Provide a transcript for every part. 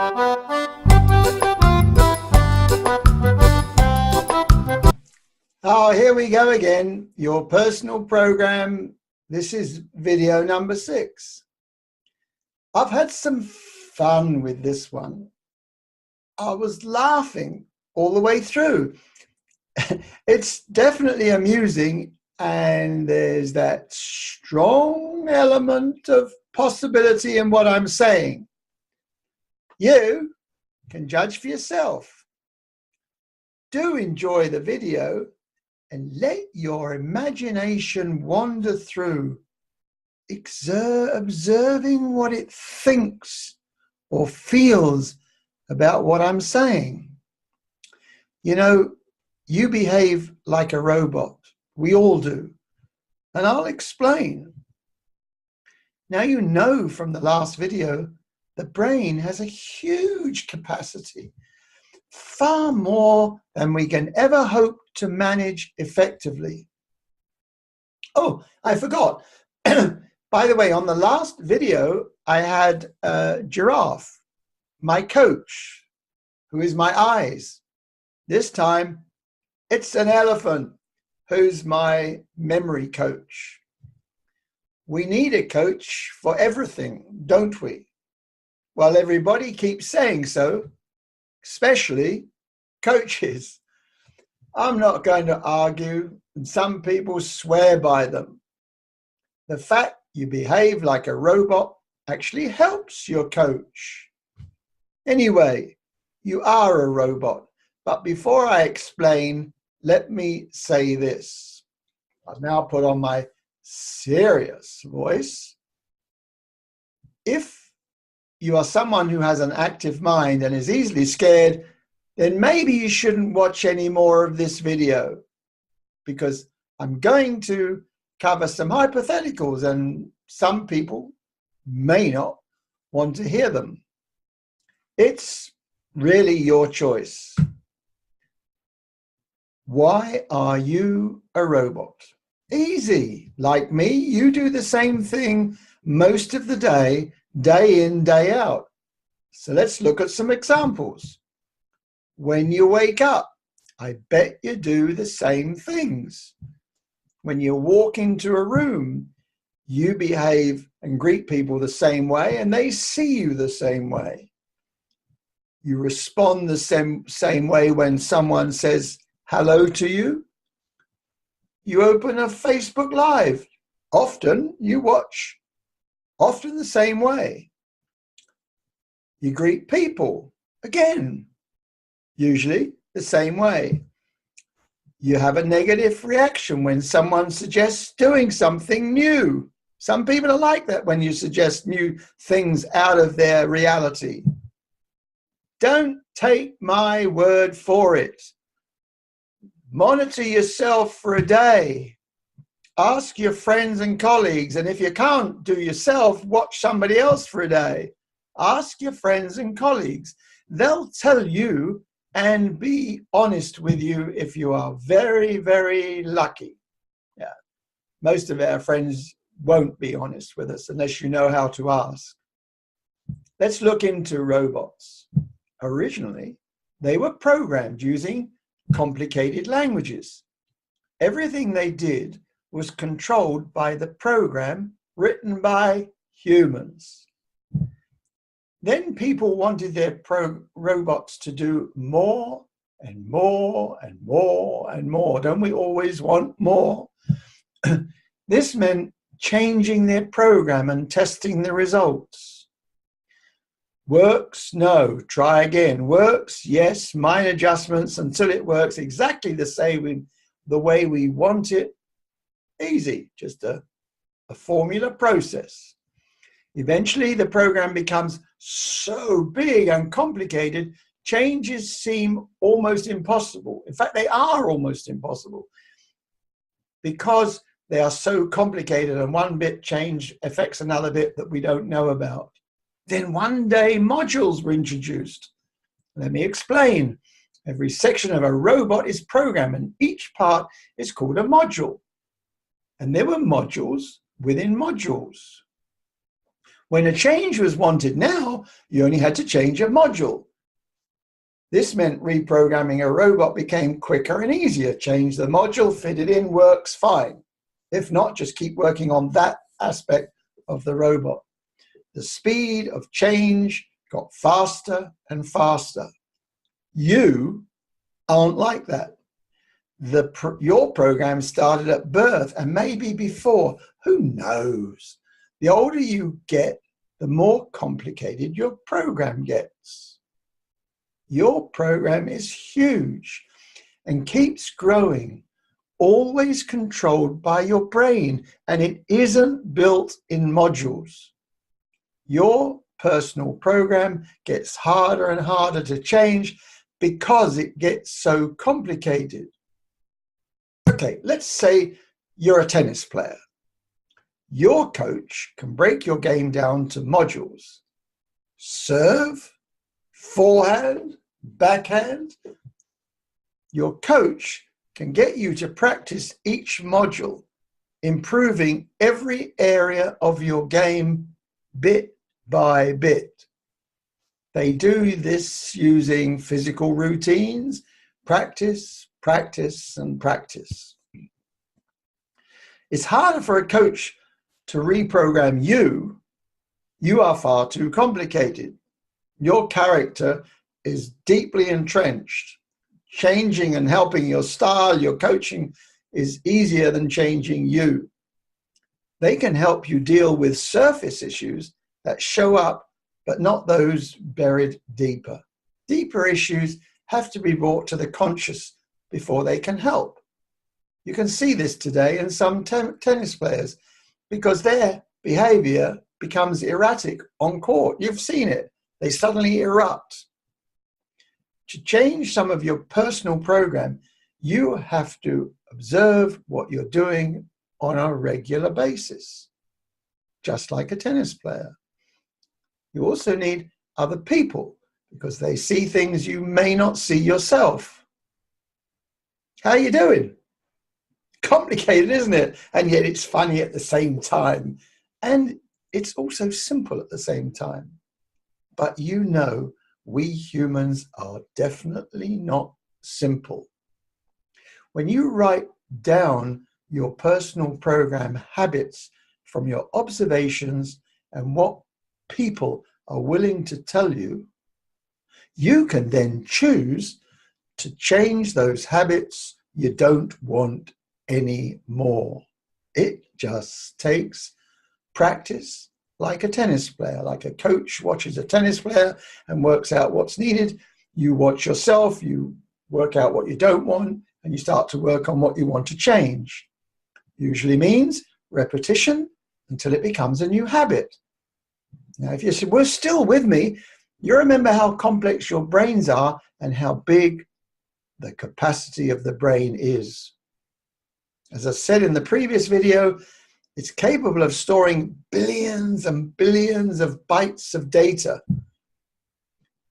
Oh, here we go again. Your personal program. This is video number 6. I've had some fun with this one. I was laughing all the way through. It's definitely amusing, and there's that strong element of possibility in what I'm saying. You can judge for yourself. Do enjoy the video and let your imagination wander through, observing what it thinks or feels about what I'm saying. You know, you behave like a robot. We all do. And I'll explain. Now you know from the last video, the brain has a huge capacity, far more than we can ever hope to manage effectively. Oh, I forgot. By the way, on the last video, I had Giraffe, my coach, who is my eyes. This time, it's an elephant, who's my memory coach. We need a coach for everything, don't we? Well, everybody keeps saying so, especially coaches. I'm not going to argue, and some people swear by them. The fact you behave like a robot actually helps your coach. Anyway, you are a robot, but before I explain, let me say this. I'll now put on my serious voice. If you are someone who has an active mind and is easily scared, then maybe you shouldn't watch any more of this video, because I'm going to cover some hypotheticals and some people may not want to hear them. It's really your choice. Why are you a robot? Easy. Like me, you do the same thing most of the day, day in, day out. So let's look at some examples. When you wake up, I bet you do the same things. When you walk into a room, you behave and greet people the same way, and they see you the same way. You respond the same way when someone says hello to you. You open a Facebook Live. Often you watch, often the same way. You greet people, again, usually the same way. You have a negative reaction when someone suggests doing something new. Some people are like that when you suggest new things out of their reality. Don't take my word for it. Monitor yourself for a day. Ask your friends and colleagues, and if you can't do yourself, watch somebody else for a day. Ask your friends and colleagues. They'll tell you and be honest with you if you are very, very lucky. Yeah. Most of our friends won't be honest with us unless you know how to ask. Let's look into robots. Originally, they were programmed using complicated languages. Everything they did was controlled by the program written by humans. Then people wanted their robots to do more and more and more and more. Don't we always want more? This meant changing their program and testing the results. Works? No. Try again. Works? Yes. Minor adjustments until it works exactly the same, the way we want it. Easy. Just a formula process. Eventually, the program becomes so big and complicated, changes seem almost impossible. In fact, they are almost impossible because they are so complicated and one bit change affects another bit that we don't know about. Then one day, modules were introduced. Let me explain. Every section of a robot is programmed and each part is called a module. And there were modules within modules. When a change was wanted now, you only had to change a module. This meant reprogramming a robot became quicker and easier. Change the module, fit it in, works fine. If not, just keep working on that aspect of the robot. The speed of change got faster and faster. You aren't like that. Your program started at birth and maybe before. Who knows? The older you get, the more complicated your program gets. Your program is huge and keeps growing, always controlled by your brain, and it isn't built in modules. Your personal program gets harder and harder to change because it gets so complicated. Okay, let's say you're a tennis player. Your coach can break your game down to modules. Serve, forehand, backhand. Your coach can get you to practice each module, improving every area of your game bit by bit. They do this using physical routines, practice, practice, and practice. It's harder for a coach to reprogram you. You are far too complicated. Your character is deeply entrenched. Changing and helping your style, your coaching is easier than changing you. They can help you deal with surface issues that show up, but not those buried deeper. Deeper issues have to be brought to the conscious before they can help. You can see this today in some tennis players because their behavior becomes erratic on court. You've seen it. They suddenly erupt. To change some of your personal program, you have to observe what you're doing on a regular basis, just like a tennis player. You also need other people because they see things you may not see yourself. How are you doing? Complicated, isn't it? And yet it's funny at the same time. And it's also simple at the same time. But you know, we humans are definitely not simple. When you write down your personal program habits from your observations and what people are willing to tell you, you can then choose to change those habits you don't want anymore. It just takes practice, like a tennis player, like a coach watches a tennis player and works out what's needed. You watch yourself, you work out what you don't want, and you start to work on what you want to change. Usually means repetition until it becomes a new habit. Now, if you were still with me, you remember how complex your brains are and how big the capacity of the brain is. As I said in the previous video, it's capable of storing billions and billions of bytes of data.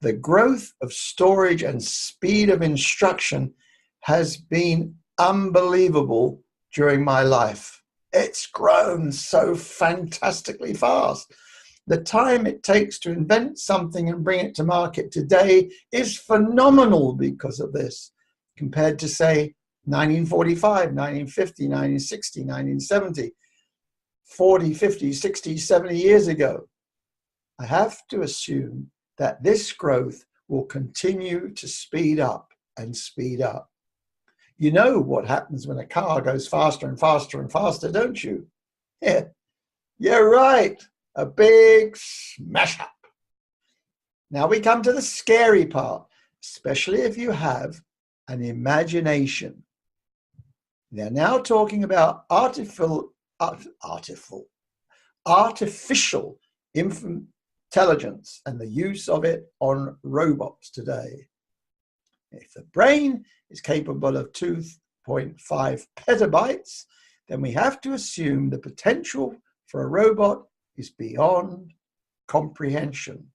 The growth of storage and speed of instruction has been unbelievable during my life. It's grown so fantastically fast. The time it takes to invent something and bring it to market today is phenomenal because of this, compared to, say, 1945, 1950, 1960, 1970. 40, 50, 60, 70 years ago. I have to assume that this growth will continue to speed up and speed up. You know what happens when a car goes faster and faster and faster, don't you? Yeah, you're right. A big smash up. Now we come to the scary part, especially if you have an imagination. They're now talking about artificial intelligence and the use of it on robots today. If the brain is capable of 2.5 petabytes, then we have to assume the potential for a robot is beyond comprehension.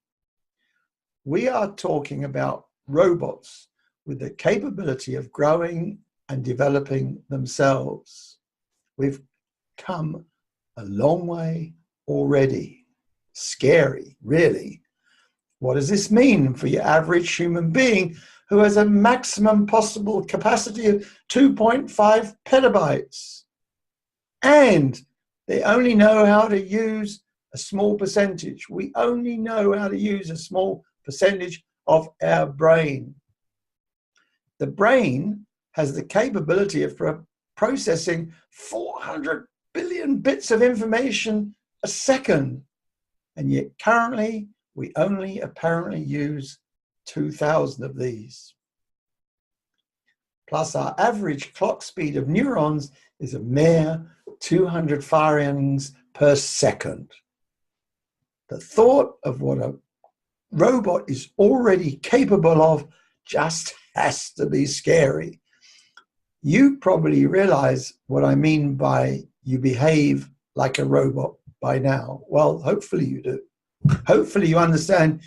We are talking about robots with the capability of growing and developing themselves. We've come a long way already. scary, really. What does this mean for your average human being who has a maximum possible capacity of 2.5 petabytes? And they only know how to use a small percentage. We only know how to use a small percentage of our brain. The brain has the capability of processing 400 billion bits of information a second. And yet currently, we only apparently use 2,000 of these. Plus, our average clock speed of neurons is a mere 200 firings per second. The thought of what a robot is already capable of just has to be scary. You probably realize what I mean by you behave like a robot by now. Well, hopefully you do. Hopefully you understand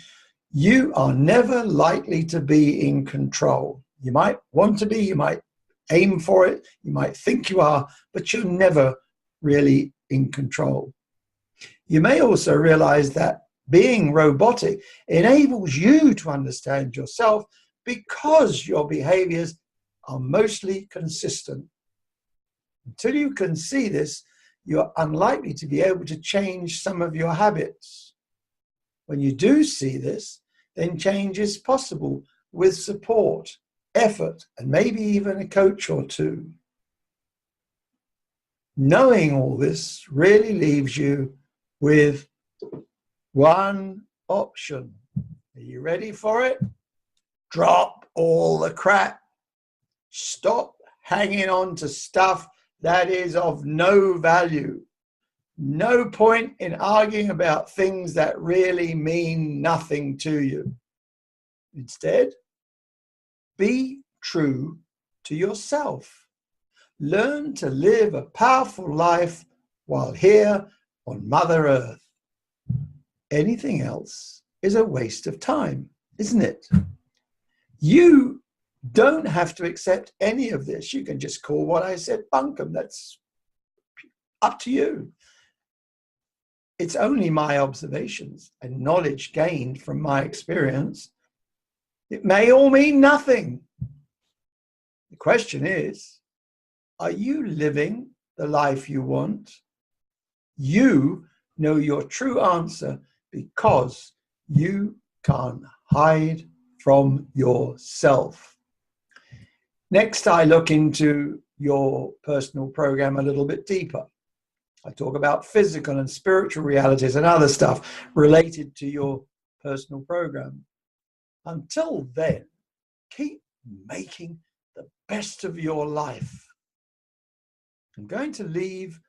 you are never likely to be in control. You might want to be, you might aim for it, you might think you are, but you're never really in control. You may also realize that being robotic enables you to understand yourself because your behaviors are mostly consistent. Until you can see this, you're unlikely to be able to change some of your habits. When you do see this, then change is possible with support, effort, and maybe even a coach or two. Knowing all this really leaves you with one option. Are you ready for it? Drop all the crap. Stop hanging on to stuff that is of no value. No point in arguing about things that really mean nothing to you. Instead, be true to yourself. Learn to live a powerful life while here on Mother Earth. Anything else is a waste of time, isn't it? You don't have to accept any of this. You can just call what I said bunkum. That's up to you. It's only my observations and knowledge gained from my experience. It may all mean nothing. The question is, are you living the life you want? You know your true answer because you can't hide from yourself. Next, I look into your personal program a little bit deeper. I talk about physical and spiritual realities and other stuff related to your personal program. Until then, keep making the best of your life. I'm going to leave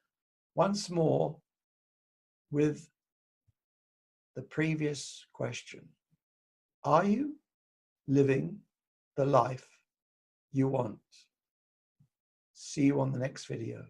once more with the previous question. Are you living the life you want? See you on the next video.